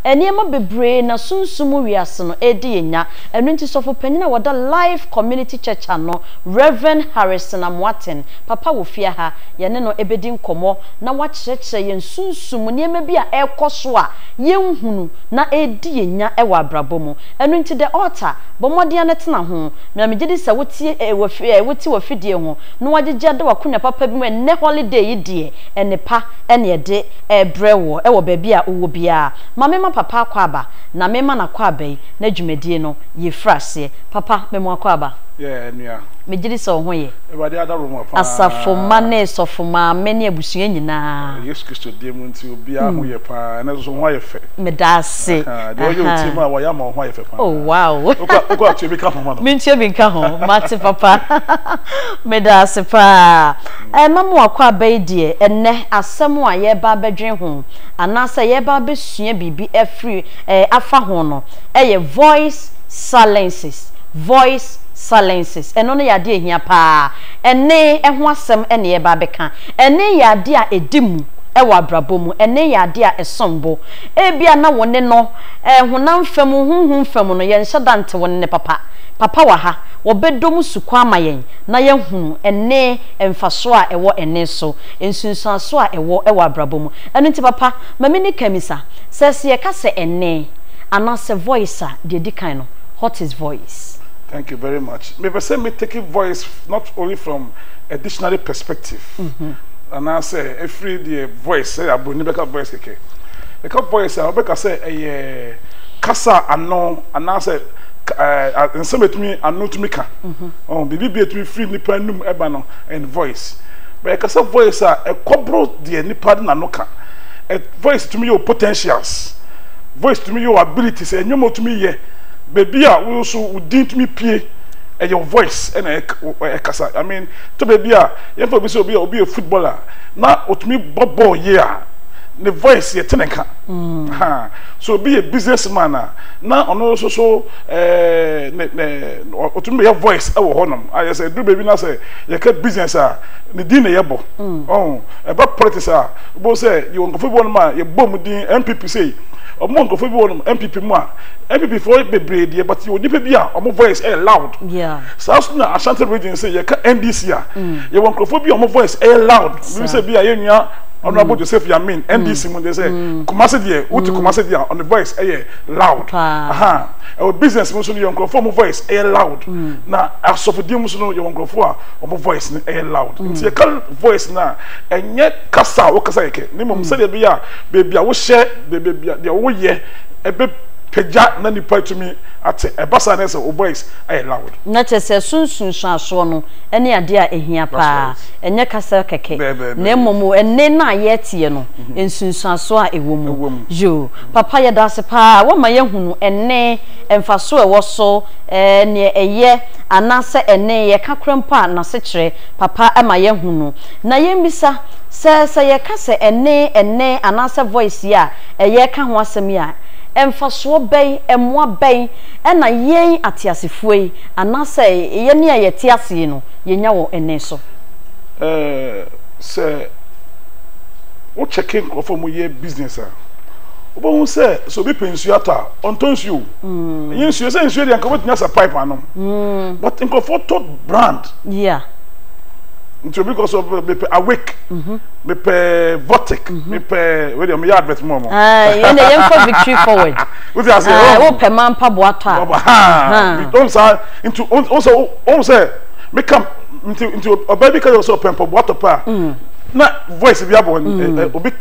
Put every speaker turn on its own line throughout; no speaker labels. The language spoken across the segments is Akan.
eniema bebre na sunsumu wiase no edi enya enu nti sofo panyina wada Life Community Church ano Reverend Harrison Amwaten papa wo fia ha ye ne no ebedi nkomo na wa kyerɛkyerɛ yen sunsumu niema bi a ekoso a yenhunu na edi enya ewa abrabomu enu nti the altar bomode na tena ho na megidi se wotie woti wo fidie ho na wagegye de wakonya papa bi mu ne holiday yi die enepa ene ede ebrewo ewo baabi a owo bia mama papa akwaba na mema na kwaba yi na dwumadie no ye frase papa memo akwaba
yeah nua
megidi se ho ye
ebade adaro mo pa
asafo mane sofo ma meni abusua nyina
Yesu Kristo die mu nti obi a ho ye pa na so ho ye fe
medase
de oye oti mu a wa ya ma ho ye fe pa
oh wow
uko ati bi ka ho ma no
mintie bi ka ho mate papa medase pa mamu akwaba yi die enne asem a ye ba bedwen ho anasa ye ba besua bibi afri afa ho no eye voice silences eno no yade ehia pa ene eho asem ene ye ba beka ene yade a edimu ewa abrabomu ene yade a esombo ebia na wone no honam fam hunhun fam no ye nhyadante wone papa wa ha wobedom sukwa amayen na ye hunu ene emfaso a ewo ene so ensunsuaso a ewo ewa abrabomu eno nti papa mamini kamisa sese ye ka se ene anase voice a de dikan no what is voice?
Thank you very much. Me take voice not only from a dictionary perspective. And I say every the voice say abuni beka voice keke. Beka voice I beka say a kasa ano and I say and some to me and to me ka. Oh bibi be to free nipa num eba no and voice. But kasa voice a kobro de nipa na no ka. A voice to me your potentials. Voice to me your abilities and you to me ye. Baby, I also didn't me pay your voice and a kasa. I mean, to baby, you for be a footballer. Now, what me bobo yeah, the voice ye teneka. So be a businessman now. On also so what me your voice our honor. I say do baby now say you keep business the dinner yebo. Oh, about politics both say you want football man you bomb the MPP say. Among of everyone MPP more MPP for bebree but you nipa bia omo voice loud
yeah
so na Ashanti region say you can NDC you want crofobia omo voice loud we say bia ye nua honorable Joseph Yamin NDC mun they say Kumasi there uti Kumasi there on the voice loud our business mun so you crofo omo voice loud na asofodi mun so you crofo omo voice loud nti you voice na enye kasa wo kasa yake ni mum say bia bia wo share bia wo ye ebe peja na nipa to me ate ebasa na say o voice loud
na chese sunsun so no ene ade a ehia pa enye kasa keke na momo ene na ye tie no ensunsun so a ewomu jo papa ye da se pa wo ma ye hunu ene emfaso e wo so ne eye anase ene ye kakrempa na se kire papa e ma ye hunu na ye mbisa se ye kasa ene anase voice ya eye ka ho asem ya emfaso bɛn emwa bɛn na yen atiasefoi anase ye ne ye tiase no ye nya wo ene so
say wo checking of mo ye business obo hu say so be pensuata ontonsu yin su say nsu de nko nya sa pipe anom but nko photo brand
yeah
into because of awake me pe votic me pe we dey me advert more
you dey aim for victory forward
what you say
wo pe man pa boato
we don't say into also say me come into a baby can also pen pa boato pa na voice bi abon obi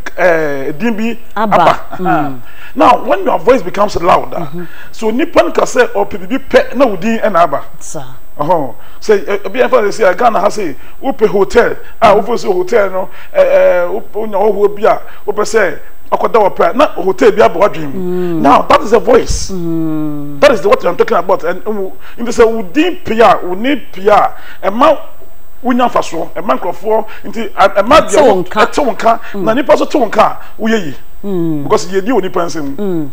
din bi aba now when your voice becomes louder so nipan ka say or people pe na udin na aba say be for say Ghana has say upe hotel upe say hotel no unya ho bia upe say akoda wa na hotel bia bo dream now that is a voice that is what I'm talking about and in the say udin pia uni pia ma unya faso ma nkrofo nti ma dia tonka na nipa so tonka uyeyi because ye di oni pensem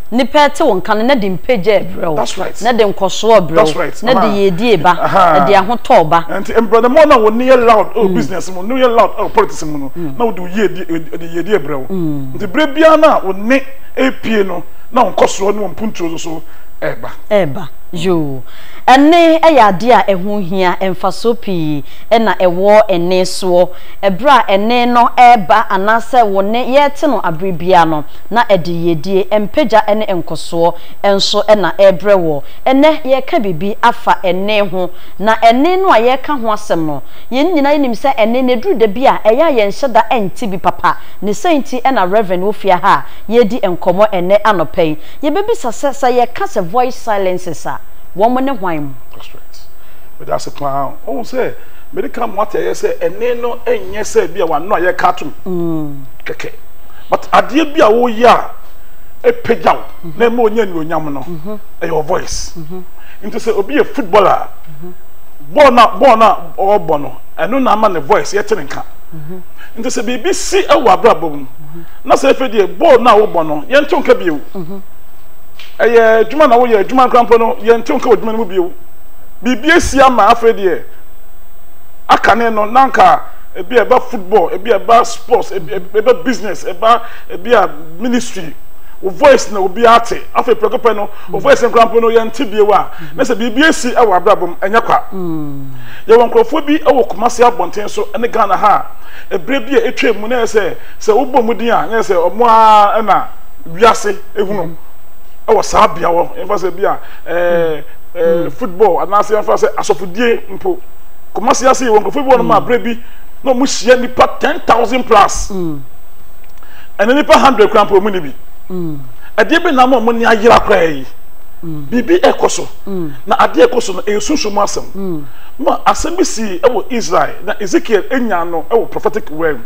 ni pete won kan na de mpage bro
that's right
na de nkoso bro na de yedi eba na de ahoto ba
and brother more na won near loud business mo near loud politics mo no na wo de yedi bro nti bre bia na won ne apie no na onkoso no mpuntuo so
eba yo ene eyade a ehu hia emfaso pi na ewo ene so ebra ene no eba anase wone yete no abribia no na ediyedie empeja ene enkoso enso na ebrewo ene ye ka bibi afa ene ho na ene no a ye ka ho asem no yen nyina yenim se ene ne duru da bia eya ye nhyeda enti bi papa ne senti na reverend ofia ha ye di enkomo ene anopai ye bebi sasa ye ka se voice silences are woman ne hwan.
That's right. But that's a plan. Oh say medical matter you say ene no enye say bia wa no ye cartoon. Keke. But ade bia wo ya e pejaw na ma onya ni onyam no your voice. Into say obi a footballer ball na or bono eno na ma ne voice ye tene nka. Into say BBC e wa brabom. Na say fe die ball na wo bono ye ntonka biu. Eye djuma na wo ye djuma krampo no ye ntonka wo djuma no biu. BBC ama afede akane no nanka ebi eba football ebi eba sports eba business eba ministry o voice na obi ate afa prekope no o voice nkrampo no ye ntibie wa na se BBC e wa brabom enya kwa ye won krofo bi e wo Kumasi abonten so ene Ghana ha ebre bi e etwa mu na se wo bom din a na se omo a na wiase ehunu e wo sabia wo emfa bia football anase emfa se asofudie mpo Kumasi ase won krofo bi won ma bre bi no mu hia nipa 10,000 plus ene nipa 100 krampo mu ni bi ade be na mo ni ayira kwa yi bibi ekoso na ade ekoso no ensunsumu asem ma asem bi si ewo Israel na Ezekiel enya no ewo prophetic word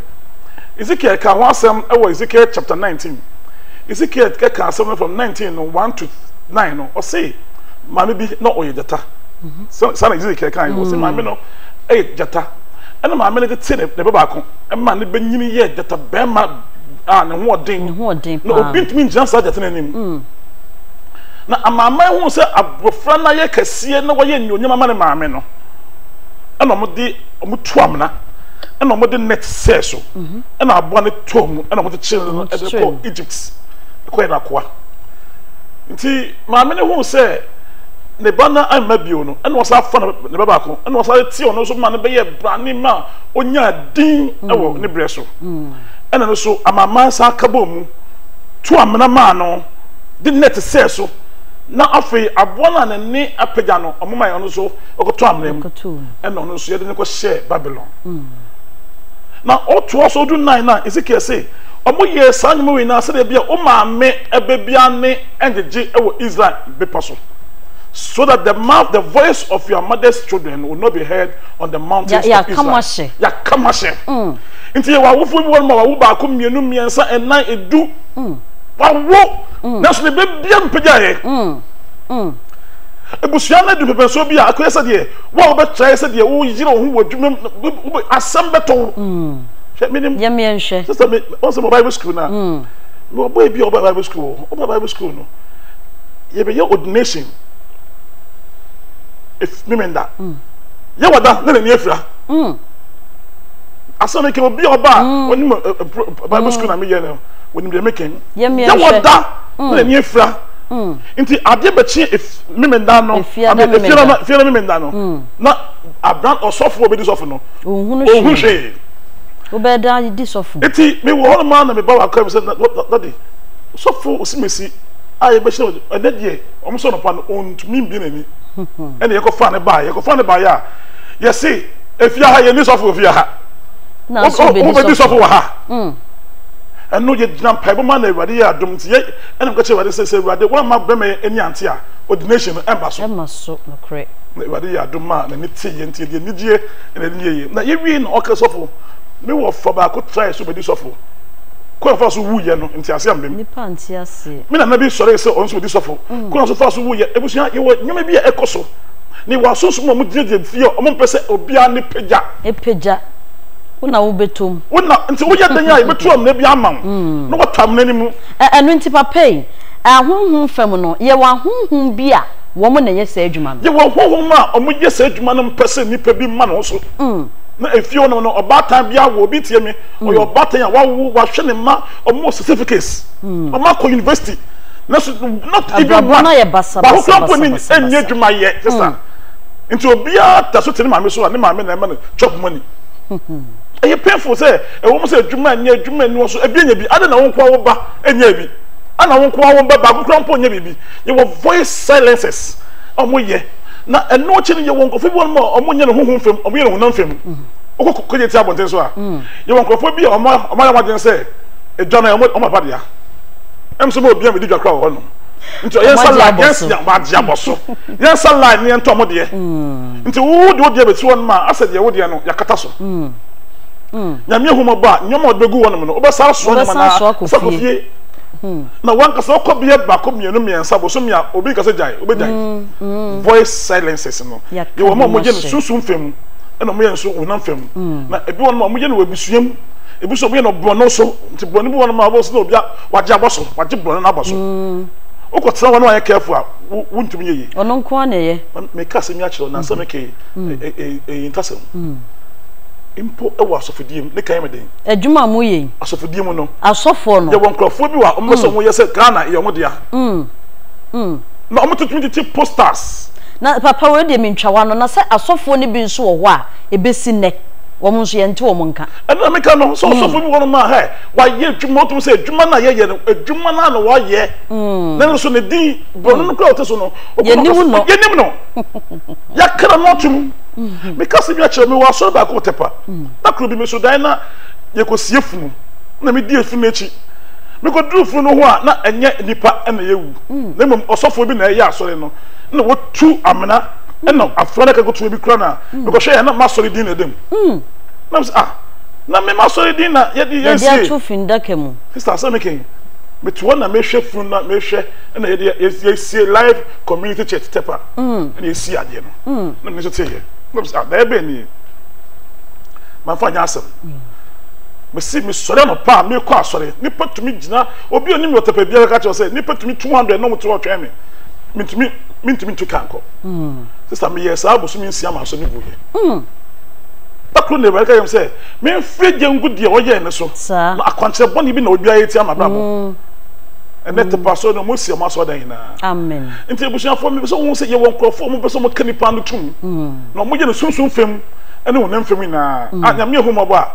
Ezekiel ka ho asem ewo Ezekiel chapter 19 Ezekiel ka asem from 19 no 1 to 9 no o say mama bi no oyedata so sana Ezekiel kan o say mama no jata ena mama ne te ne baba ko ma ne banyini ye jata be ma ne ho odin no obintumi njan sa jata nanim na amama hu se abofra na ye kase na wo ye nyonyama ma ne maame no ena mo de mo tuamna ena mo de net seso ena abo ne tomu ena mo de children no e ko Egypt ko na kwa nti maame ne hu se ne bana amabio no ena wo sa fa ne baba ko ena wo sa ti ono so ma ne be ye brani ma onya din ewo ne breso ena no so amama sa kabo mu tuamna ma no de net seso na afi abona na ni apega no omoma ye no so okoto amnem ena no so ye de ne ko share Babylon na oto so do 9 na Ezekiel say omo ye sanmu we na se de bia o maame ebebia ne engeje ewo Israel be paso so that the voice of your mother's children will not be heard on the mountains of Israel. Ya kamashe. Inti wa wo fu bi won ma wa wo ba ko mienu miensa enan edu. Wa wo na so ne be bia mpega ye. Ebusuan na du pepe so bia akoyesa de wa wo be try se de wo yire wo hu wadwuma asem beto. Minim
ya mienhwe.
Sister me on some Bible school na. No boy bi oba Bible school. Oba Bible school no. Ye be your ordination. If memenda ya wada na ne afira asana ke obi oba woni Bible school na me ye no woni be making ya wada na ne afira nti ade be chi if memenda no afira memenda no na abran osofo obi disofo no ohunu hwe
obeda di sofo
nti me wo hono ma na me ba wa ka me say daddy sofo osimesi aye be she ade die omso no pa no ontumi bi na ni ene yeko fa ne ba ya ye see efia ha ye ni sofo efia ha na so be di sofo wa ha eno ye gina paibo ma na Ewade ya adom ti ye ene ko che Ewade se Ewade wo ma be me eni ante a ordination emba so
no correct
na Ewade ya adom ma na ni ti ye nti ye ni die ene ni ye na ye wi na o ka sofo me wo fa ba ko try so be di sofo ko fa so wu ye no nti ase ambem
ni pa nti ase
me na bi sore se on so di sofo ko so fa so wu ye ebusia ye wo nyame bi e koso ni wa so so mo dide fie o mo pese obia ni peja una wo betom una nti wo ye danya e betom na bi amam no watam na ni mu
enu nti papai ahunhun fam no ye wa hunhun bi a wo mo na ye sa adwuma no
ye wo hunhun ma o mo ye sa adwuma no pese nipa bi ma no so na efio no obatan bia wo bi tie me o yo obatan ya wa hwe ne ma o mo certificates o ma ko university not even one
basa
ba ko ko ni enye dwuma ye sister nti obia ta so tene maame so ne maame na ma chop money e painful say e wo mo say dwuma nya dwuma ni wo so ebianya bi ada na wo kwa wo ba enya bi ana wo kwa wo ba ba ko krampo nya bibi ye wo voice silences omo ye na eno chi ne ye wo nkofo bi won mo omo nya ne honhom fam omo ye ne honam fam ko je ti abonten so a ye wo nkofo bi omo ya waden say e dwana omo pa dia em so mo bia me di dwakra wo no nti yen salad yes ya ba dia boso yen salad ni ento mo de nti wo de be ti won ma asa de wo de no yakata so nyame huma ba nyomo de begu won no obesara so no na sakofie na wan kasa okobie ba ko mienu miensa bo so mia obi kasa jai obejai voice silences no ye wo mo je no sunsun fem na mo ye nso wonam fem na ebi won mo je no wabisuam ebi so bo no brono so nti brono bi won ma bo so na obi waje aboso waje brono na aboso okotra won wa ye careful a wuntumi ye
ono nko na ye
me kasa mi a kire na sama ke intasem impo ewa asofodiem ne kan meden
adwuma mu ye
asofodiem no
asofo no
ye won krofo bi wa omoso mo ye se Ghana ye mo dia na omo tutumi ti posters
na papa we de mentwa no na se asofo ne bi nso wo ho a ebesi ne wo mo nso ye nte wo mo nka
ena me ka no so asofo bi wono ma he wa ye adwuma otum se adwuma na ye no adwuma na no wa ye na so ne din bono no kra oteso no
ye nim
no ya kra no tum because if you actually me was so back otepa na kro bi me so dan na ye ko sie funu na me di efunu echi me ko dru funu ho a na enye nipa na yewu na mom osofo bi na ye asore no na wo tu amena na afrana ka go tu bi kra na me ko hwe na masori din na dem na me na me masori din na ye di ye sie
ye tu finda kemu
sister say me ken me tu na me hwe funu na me hwe na ye sie live community church tepa na ye sie ade no na me so tie there be ni man fa nya asem me si me sore no pa me ko asore ni patumi gina obi oni me otepa bia ka che say ni patumi 200 no mutu otwe me mintumi tu kanko sister me yes abusu mi nsia ma so ni buye bakro ne ba ka yem say me freje ngudie oye ne so na akwanche boni bi na obi ayeti amabrabo ene te paso no mo si ma so dan na
amen
nti ebusuafo me so won se ye won krofo mo beso mo kanipa no tum na mo je no sunsun fem ene wonam fem na anyame ehuma bo a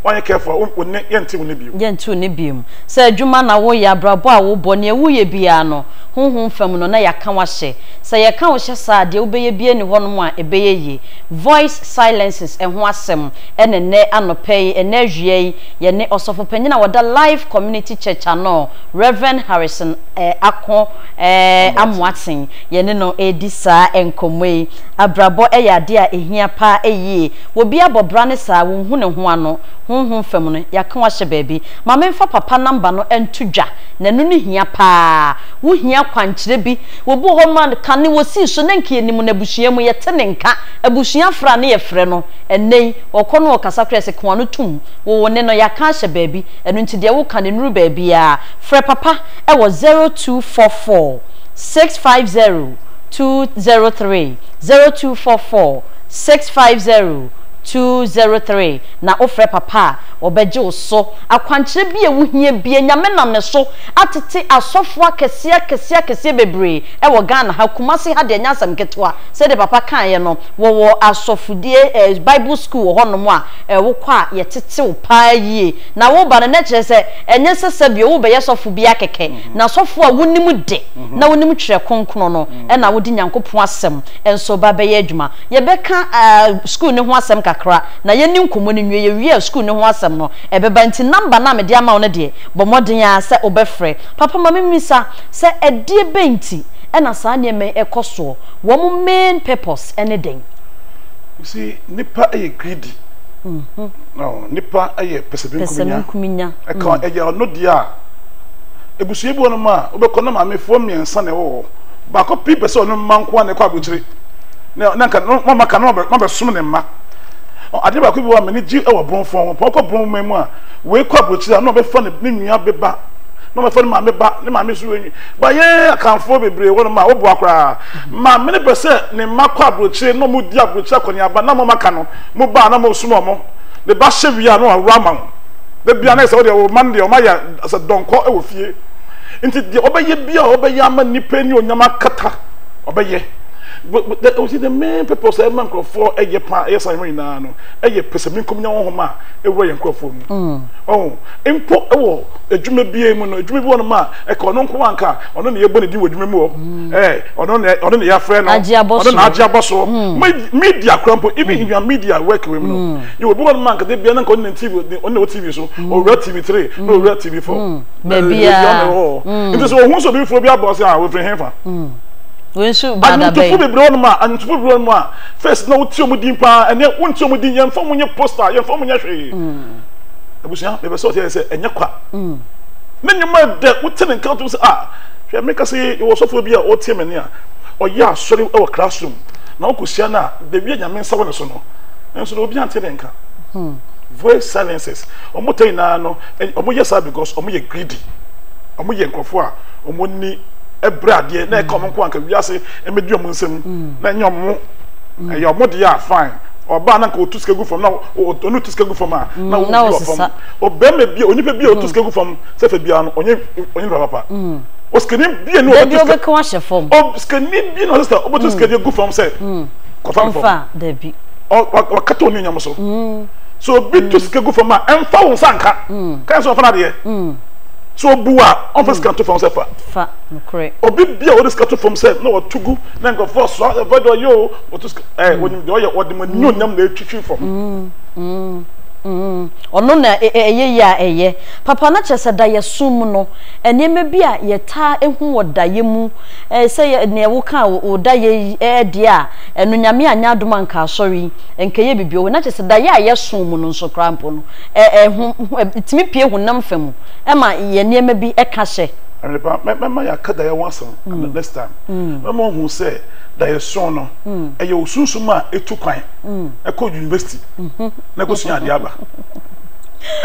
wanye careful wonne yenti wonne biom
yenti wonne biom se adwuma na wo ya brabo a wo bɔ ne wo ye bia no honhom fam no na yaka wa hye se ye ka wo hye sa de wo beye bia ni hono mu a ebeye ye voice silences ho asem ene ne anopɛyi ene ahwie ye ne osofo panyina woda live community church ano Reverend Harrison Ako Amoaten ye ne no edisa enkomoi abrabo ya de a ehia pa eyie wo bia bobra ne sa wo hu ne ho ano honhom fam no yaka wa hye baabi ma memfa papa number no entudwa na nu ne hia pa wo hia kwankyere bi wo bo ho man kane wo si so na nkie nim na busua mu yete ne nka abusua fra ne ye frɛ no enei okono okasa krese kwa no tum wo ne no yaka hye baabi enu nti de wo kane nuru baabi a frɛ papa e wo 0244 650 203 0244 650 203 na ofre papa obeje oso akwankyere bi ewuhie bi nyame nam ne so atete asofo akese bebre e wo Ghana ha Kumasi ha de nyasam ketwa se de papa kan ye no wo asofudie Bible school ho no mo a wo kwa ye tete wo pa yie na wo ba na kire se enye sese bi wo be ye sofo bi akeke na sofo a wonim de na wonim kire konkono no e na wo di Nyankopon asem enso ba be ye adwuma ye beka school ne ho asem kakra na ye nim komo ne nwie ye wie school ne ho asem no ebeba nti number na me de ama won de bo modin ya se obefre papa mama misa se edie benti e na sa ne me ekoso wo mo main purpose anything
you see nipa e greedy no nipa e person kuminya e ka e ya no dia ebusuye bi won ma obekọ na mamefo miensa ne wo ba ko pi person no manko na kwa abotire na nka no maka no be som ne ma ade ba ko bi wa mani gi e wo bronfo poko bron memu a we kwa abotire no be fa ne nua beba no me fa ma me ba ne ma me so enyi ba ye akanfo bebre won ma wo bo akra ma me ne pese ne ma kwa abotire no mu di abotire kwani aba na mo maka no mo ba na mo sumo mo le ba hye wi a no awura ma de bia na se wo de wo man de o ma ya as donko e wo fie Into the obey be yama nipen or yama kata obey. But that was the main purpose of man for a year yes I mean no a year person come home a way and crop for me. Oh import oh a jume be a mono jume one ma a conon quanka on the ability to do with me more eh on the friend on Ajia Bosso media crumple even in your media work women you will one man they be an on TV on the TV so or Red TV3 no Red TV4 maybe it is also before be a boss with him.
When should
and to put ma and to put ma first no timudimpa and then one timudin yan from your poster yan from your tree. Abusia never saw here say enya kwa. Men you might that what ten encounter say she make us say it was so phobia or team and or yeah sorry our classroom. Now kusiana the be nyame nsa wona so no. Enso no obi ante denka. Voice silences. Omo tell na no omo yes because omo ye greedy. Omo ye nkofo a omo ni ebrade na e come nko anka wiase emedi omo nsem na nyom e omo de ya fine oba na ka otuske gu from na onu tuske gu from na wo from obema bi onipa bi otuske gu from se fa bia no onye papa o skani bi no
otuske be ka hye from
o skani bi no sister otuske de gu from se ko from
da bi
o kato ni nyam so so bi tuske gu from emfa wo sanka kan so fa na de so bua on first can to from self
fa no correct
obi bia o discuss from self no tugu na go for so avoid yo o to when you dey o de manyo nam na etwitwi from
ono na eye ya eye papa na chese da ye sum no enema bi a ye ta ehu woda ye mu se ne wo ka woda ye de a enu nyame anya adoma nka asori enka ye bibio na chese da ye sum no nso krampo no ehu timi pie hunam fam ma ye nema bi eka hye
mama ya kada ya once next time mama hu say da ye son no ye osunsuma etu kwan e university na go sua de aba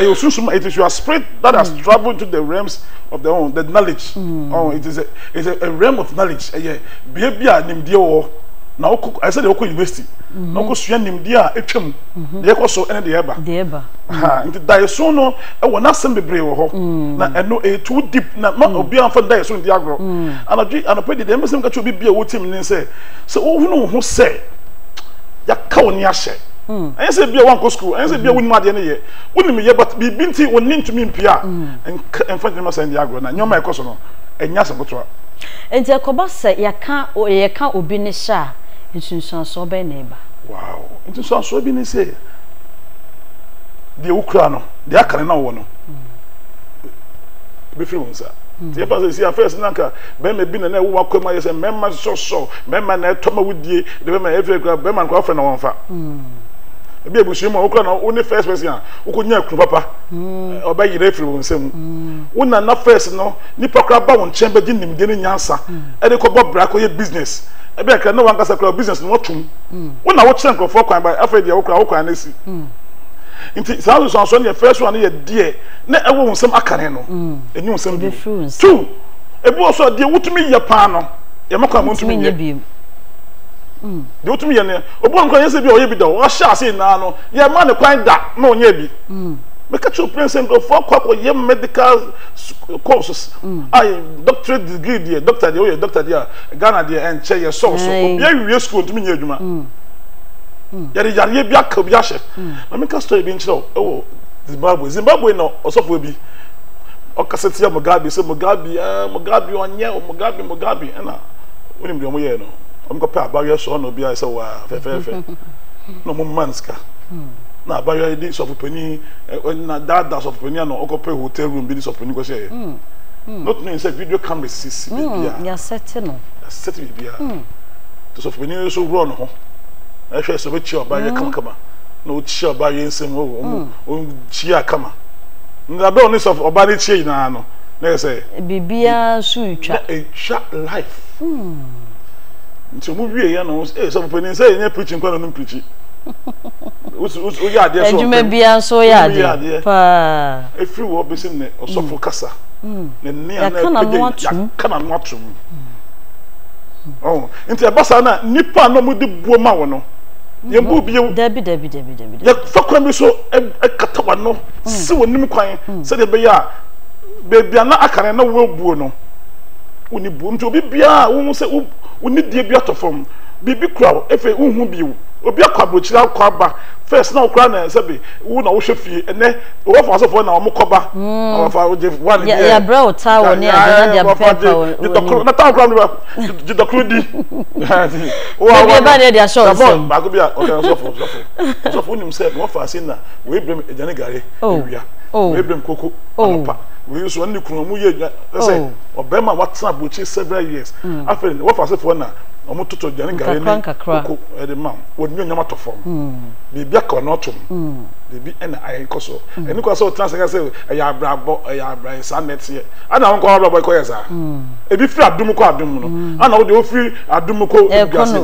e osunsuma it is your spirit that has traveled to the realms of the knowledge it is a realm of knowledge bia nimdie wo na I said the university na ko sua nimdie a etwam de ko so ene de eba nti da ye son no e wo na sem bebre wo ho na eno e too deep na ma obi an fa da ye son di agro anapedi de mesem ka cho bibia wo tim ni say so wo hu ho say ya ka woni ahye I say bia wan ko school I say bia woni ma de ne ye woni me ye but bi binti woni ntumi mpia en fa de ma say di agro na nyoma e ko so no enya se botoa
enti akoba se ya ka obi ne sha nsunsun so be na eba
wow nsunsun so bi ne say de ukra no de akane na wo no be free wonsa tie pa say first nanka be me bi na wo akoma ye say memma so memma na etoma wudie de be ma every gra be man ko afre na wonfa be ebusu mo ukra na wo ne first person a wo ko nya kru papa oba yire free wonsam wo na first no nipa kra ba won chen be di nim de ne nyansa e de ko bo bra ko ye business e be kra na wan kasa kra business no tum wo na wo chen kro for kwan ba afre de wo kra na si inti sawo so ne first one ye die na ewo nsem akane no enyu nsem bi two ebi also die wutumi ye pa no ye makwa montumi ye
bi
de wutumi ye ne obo nkwa ye se bi o ye bi da o sha ase na no ye ma ne kwan da na onye bi me ka cho prince and for kwa ye medical courses I doctorate degree there doctor there o ye doctor there Ghana there and che ye so obi awie school ntumi nye adwuma yari bi aka bi ahye na me ka story bi nchiro ewo Zimbabwe no osofo bi o kaseti ya Mugabe se Mugabe onye Mugabe na wonim de omo ye no omo ko pa abaye so no bi a se wa fe no mo manska na abaye di sofu pani na dada sofu pani no o ko pe hotel room bi di sofu pani ko se not no say video camera sisi bi
ya set no
set bi ya to sofu pani so ro no ho I share so much about your kama. No chia by yin sim chia kama. Na be only of obani chia na no. Na say
bibia su twa
a short life. Nti mu wie ya no so penin say nya preaching kwa no preaching. O ya de so.
Ejuma bia so ya de. Pa.
Every wo be sim ne osofo kasa. Ne
ya kana no
atum. Oh, nti abasa na nipa no mu de buo ma wo no. Ye mbu bi
Debi.
Ya fakwa bi so e katawa no si wonim kwan se de be ya be bia na akare na wo buo no uni bu nti obi bia wo se uni die bia to fam bibi kura efe unhu biu obi akwa brochira akwa ba first na okra na sebe wo na wo hwefie ene wo fa so fo na wo koba wo fa wo je one
ya bro ta wo ni adona dia pepper wo
na ta okra no di dokro di
wo ba ne dia show so
ba go bia o so fo nim se wo fa sin na we brem ejane gare ewia we brem koko anopa we so ni kunu mu ye say obema watna brochi several years after wo fa so fo na omo toto jani gare ni koko e de ma wonyo nyama to fom bibia ka no tom bibi ena ayi koso eni ko so transfer say ya abrabo ya abran sanet ye ana won ko abrabo ko yesa e bi firi adum ko adum no ana wo de ofiri adum ko
biase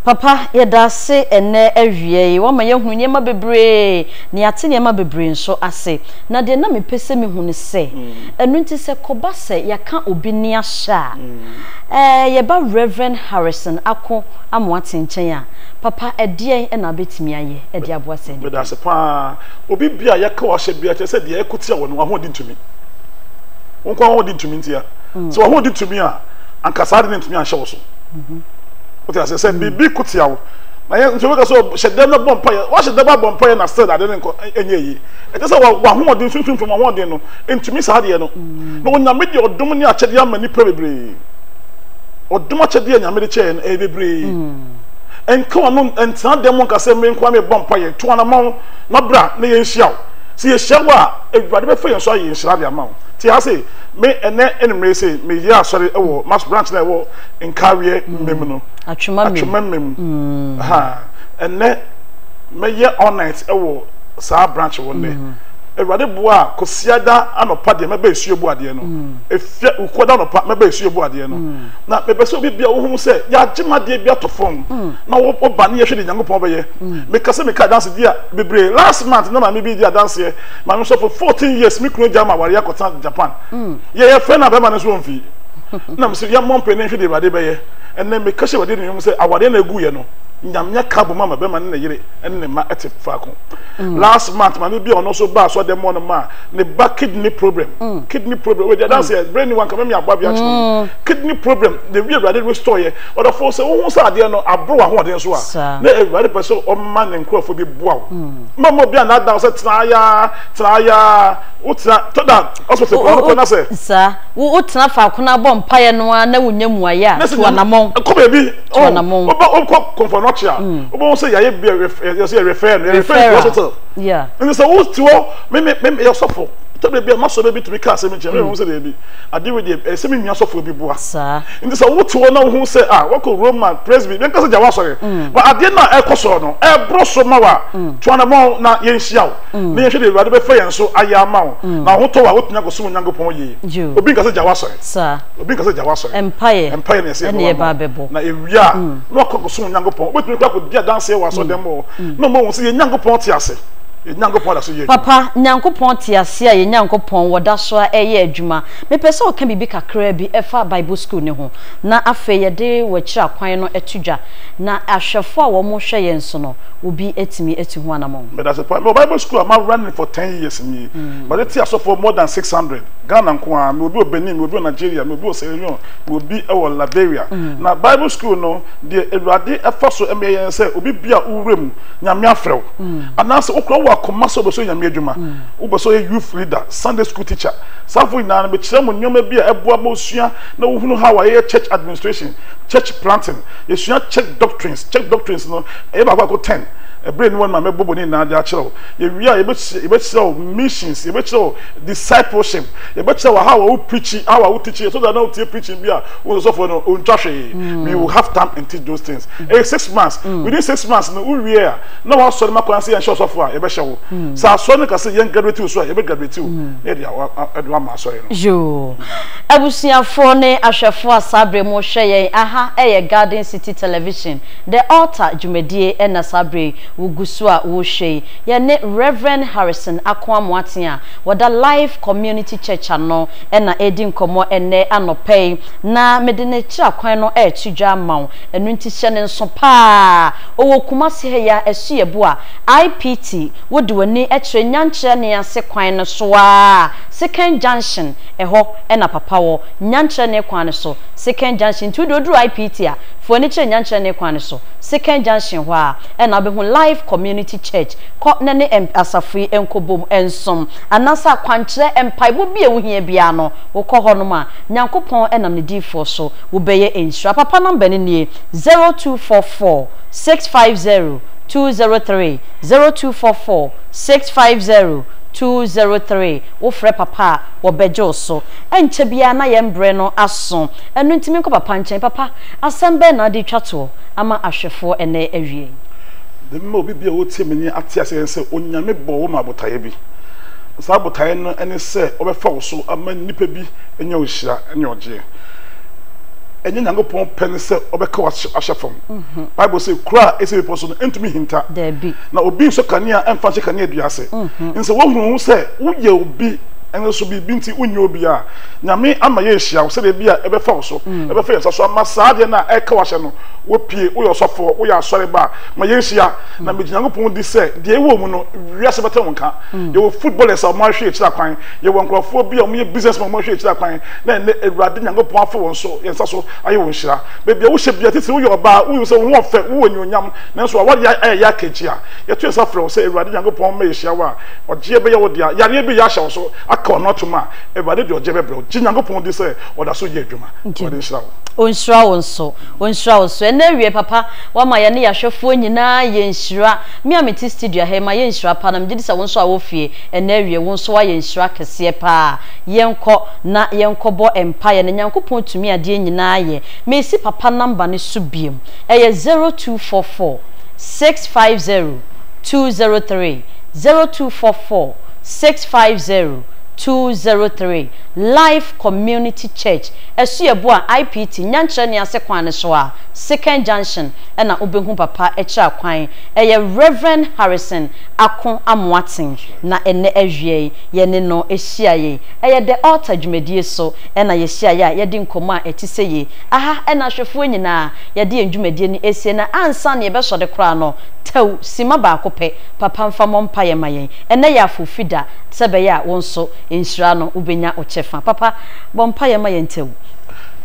Papa yedase ene awie wo ma yehu nyema bebre ni ate nyema bebre nso ase na de na mepese me hunu se enu nti se koba se yaka obi ni ahya yeba Reverend Harrison ako amoate nchen a papa edie na betimi aye edi aboa se ni
yedase pa obi bia yaka wa hye bia che se de ekutia wo no ahodi ntumi wonko ahodi ntumi ntia so ahodi ntumi a ankasa de ntumi ahye wo so what I say bibi kutiawo na ye nso ka so shedem na bompa ye wa shedem ba bompa ye na still ade nko enye yi e te say wa ho odin sunsun from ho odin no entumi sa de no no nyame de odum ni achede ama ni prebebre odum achede nyame de che e bebre enko no entan dem nka say me nko me bompa ye to na ma na bra na ye nhia si ye hia wa edwade be fa ye so ye nhira de ama ti ha say me ene enimre say me ye asori e wo mass branch na e wo enkawie mem no atwema mem ene me ye all night e wo sa branch wo ne ewade boa kosiada anopa de me ba esuo bu ade no efia ukoda anopa me ba esuo bu ade no na me be so bi bia wo hu se ya gima de bia to fom na wo ba ne ye hwe de nyankopon ba ye me kase me ka dance dia bebre last month na ma me bi dia dance ye ma me so for 14 years me kunu jama wari akota Japan ye fe na be ma ne so mfi na me se ya mompe ne hwe de bade ba ye enne me kase wade ne yum se awade na egu ye no nyamnya kabo mama be ma ne yire enne ma ete faako last month ma me bi ono so ba so dem on ma ne ba kidney problem we dey dance brain one come me agba bi achu kidney problem the we ready restore ye or the force who say ade no abro wa ho ade so a na everybody person o ma ne nkrofo bi boa mama bi na da so traya utra to that hospital ko na say
sa wo utra faako na bo mpaye no na wonyamu aya to anamon
ko be bi
to anamon
o ko notcha obo say ya be refer to hospital
yeah
and so who to me your suffer to be ma so be to me ka say me je me say be ade we dey say me nua suffer bi boa
sa
and so who to na who say we ko Roman presby me ka say jawa sorry but ade na e koso no e bro so ma wa to na mo na ye nhia wo na ye hwe de ade be fa yen so aya ma wo na ho to wa wotunya go so nyankopon ye obi ka say jawa sorry
sa
obi ka say jawa sorry
empire
na say
e ba bebo
na ewia no ko so nyankopon obetumi kwa ko dia dance wa so dem mo no mo say ye nyankopon ti ase nyankopon da so ye
papa nyankopon ti ase a ye nyankopon woda so a eye adwuma me pese o ka bibi kakra bi efa bible school ne ho na afa ye de wachira kwan no etudwa na ahwefo a wo mo hwe ye nso no obi etimi eti ho anamon
but that's a point bible school am running for 10 years ni but it is for more than 600 Ghana nko a me obi Benin me obi Nigeria me obi Sierra Leone me obi e Liberia na bible school no de ewrade efa so emeyen say obi bia urem nyame afrew anase okro akoma so beso nyame adwuma wo beso youth leader Sunday school teacher safo ina na be kire mo nyoma bi a eboa ma osua na wo hunu how a church administration church planting yesua church doctrines no e ba kwa 10 a brain one my bobo ni na dia chiro ye wi a ye be chiro missions ye be chiro discipleship ye be chiro how we preach how we teach so that now we preaching bia we so for no untwahwe we will have time and teach those things 6 months within 6 months no we here no one so makwa say show so for ye be hye wo sa so no ka say young graduate so ye be graduate ye dia edwa ma so no
yo abusiafo ne ahwefo asabre mo hwe ye aha eye Garden City Television the altar jumedie na sabre wugusu a wo hwe ye ne Reverend Harrison Akwamoaten a wada Life Community Church ano na edi nkomo ene anopei na medine kira kwan no chidwa mawo enu nti hye ne nso pa owo Kumasi he ya esu yebu a IPT wodi wani kire nyankire ne ase kwan no so a Second Junction eho na papa wo nyankire ne kwan so Second Junction tu do IPT a fo ni kire nyankire ne kwan so Second Junction ho a na be hu Life Community Church ko na ne asafui enkobom ensom anasa kwankire empaibo bi ewuhia bia no wo ko ho no ma nyankopon enam ne difo so wo beye ensura papa number ni nie 0244 650 203 0244 650 203 wo frɛ papa wo bejo so enche bia na ye mbre no aso enu ntimi nko papa nchen papa asembe na de twato ama ahwefo ene awie
de mo bibia wo tie meni ate ase se onyame bo wo ma botaye bi sa botaye no ene se obefa wo so ama nipa bi enya ohira enya oje enye nyangopon pen se obeka ahafom Bible say kura ese be so no entumi hinta na obi so kanea emfa che kanea duase nse wo hunu se wo ye obi ene so bi binti unye obi a nyame ama ye hia se de bia ebefa so ebefa yesa so ama saade na eka wahye no wo pie wo yo sofo wo ya asore ba ma ye hia na me nyangopon di se de ewo mu no wiase beta wonka ye wo footballers a mo ahwe ekira kwan ye wo nkrofo bi a mo ye businessman mo ahwe ekira kwan na ne ewrade nyangopon afo won so yensa so aye won hira bebia wo hye bia tete wo yo ba wo se wo fe wo nyonyam na so wa ya kechi a ye to yesa fro se ewrade nyangopon ma ye hia wa oje be ye wo dia yare bi ya hya so aka onotuma ewrade de oje be bro nyangopon di se oda so ye adwuma ode hira wo
onshira won so na wie papa wa ma ye ne yahwefo nyina ye nshira mi ameti studio he ma ye nshira pa na mgidi sa won so a wo fie na wie won so wa ye nshira kese pa yenko na yenkobo empire na nyankopon tumi ade nyina ye me si papa number ne so biem eye 0244 650 203 0244 650 203 Life Community Church esu yebu a IPT nyankire ne ase kwan ne so a Second Junction na obehu papa ekira kwan eye Reverend Harrison Akwamoaten na ene awie ye ne no ehia ye eye the altar dwumadie so na ye hia ye a ye di nkomo a etise ye aha na hwefo nyina ye de dwumadie ni esie na ansa ne ye be so de kra no tew sima ba akope papa mfa mompa ye mayen ene ya fofida sebe ya wonso enhira no ubenya ochefa papa bompa ye mayen tew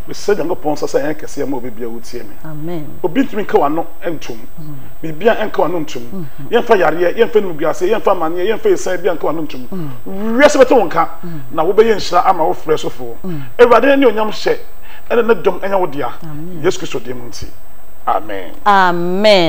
we said ngo pon sasa yan kese ma obi bia wutie me
amen
obi ntumi nka wano entum bibia enka wano ntum yemfa yare yemfa nu biase yemfa mane yemfa esa bia nka wano ntum wiase beto wonka na wo be ye nhira ama wo frɛ sofo ewrade ne onyam hye ene ne dom enya wo dia Yesu Kristo dem nti amen
amen.